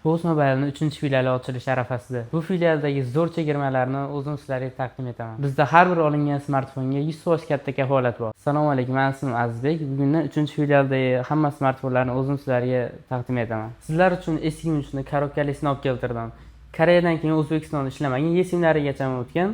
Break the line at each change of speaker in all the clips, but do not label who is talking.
Xo'sh Mobile'ning 3-filiali ochilish arafasida. Bu filialdagi zo'r chegirmalarni o'zim sizlarga taqdim etaman. Bizda har bir olingan smartfonga 100% katta kafolat bor. Assalomu alaykum, men ismim Azizbek. Bugundan 3-filialdagi hamma smartfonlarni o'zim sizlarga taqdim etaman. Sizlar uchun S23 korobkalisini olib keltirdim. Koreyadan keyin O'zbekistonda ishlamagan, yesimlarigacha o'tgan.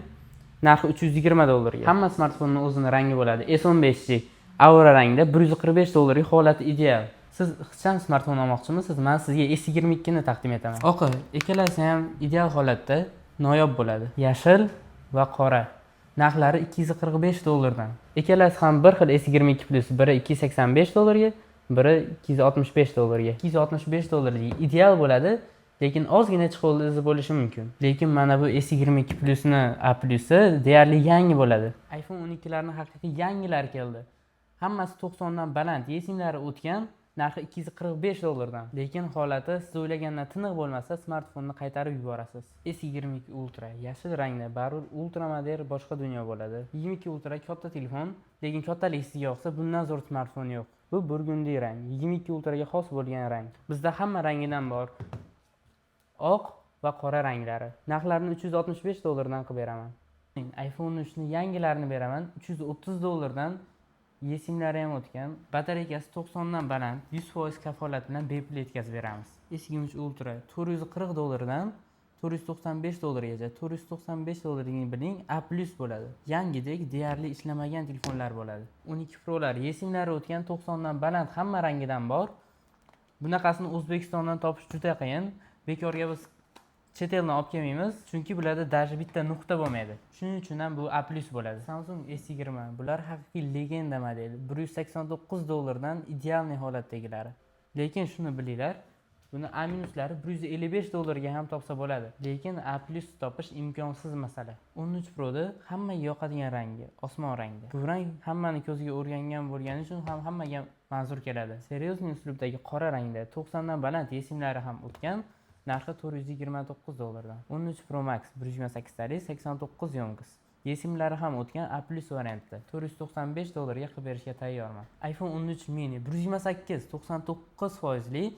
Narxi $320. Hamma smartfonning o'zining rangi bo'ladi. S15 Aura rangda $145 holati ideal. Siz ixcham smartfon olmoqchimisiz? Men sizga S22 ni taqdim etaman. Oqi, ikkalasi ham ideal holatda noyob bo'ladi. Yashil va qora. Narxlari $245 dan. Ikkalasi ham bir xil S22 Plus, biri $285 ga, biri $265 ga. $265 ideal bo'ladi, lekin ozgina chiqoldi bo'lishi mumkin. Lekin mana bu S22 Plusni A+ deyarli yangi bo'ladi. iPhone 12 larning haqiqiy yangilari keldi. Hammasi 90 dan baland, yesimlari o'tgan. Narxi $245 dan. Lekin holati siz o'ylagandan tiniq bo'lmasa, smartfonni qaytarib yuborasiz. S22 Ultra yashil rangda, baribir Ultra model boshqa dunyo bo'ladi. 22 Ultra katta telefon, lekin kattaligi sizga yoqsa, bundan zo'r smartfon yo'q. Bu burgundiy rang, 22 Ultra ga xos bo'lgan rang. Bizda hamma rangidan bor. Oq va qora ranglari. Narxlarini $365 dan qilib beraman. iPhone 3 ni yangilarini beraman $330 dan. Yesimlari ham o'tgan. Batareykasi 90 dan baland, 100% kafolat bilan bepul yetkazib beramiz. S23 Ultra $440 dan $495 gacha. $495 biling A+ bo'ladi. Yangidek deyarli ishlamagan telefonlar bo'ladi. 12 Pro'lar yesimlari o'tgan, 90 dan baland, hamma rangidan bor. Bunaqasini O'zbekistondan topish juda qiyin. Bekorga biz chet eldan olib kelmaymiz, chunki bularda даже bitta nuqta bo'lmaydi. Shuning uchun ham bu A+ bo'ladi. Samsung S20 bular haqiqiy legenda modeli. $189 dan idealniy holatdagilari. Lekin shuni bilinglar, buni A- lari $155 ga ham topsa bo'ladi. Lekin A+ topish imkonsiz masala. 13 Pro'da hammaga yoqadigan rangi osmon rangda. Bu rang hammani ko'ziga o'rgangan bo'lgani uchun ham hammaga manzur keladi. Seriozniy uslubdagi qora rangda, 90 dan baland, yesimlari ham o'tgan. Narxi $429 dan. 13 Pro Max 128 talik, 89 yongiz. Yesimlari ham o'tgan A+ variantda. $495 ga qilib berishga tayyorman. iPhone 13 mini 128 99%li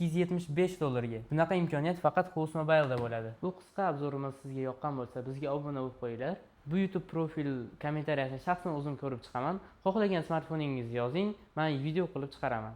$275 ga. Bunaqa imkoniyat faqat Xo'sh Mobile'da bo'ladi. Bu qisqa obzorimiz sizga yoqqan bo'lsa, bizga obuna bo'lib qo'yinglar. Bu YouTube profil kommentariyasini shaxsan o'zim ko'rib chiqaman. Xohlagan smartfoningizni yozing, men video qilib chiqaraman.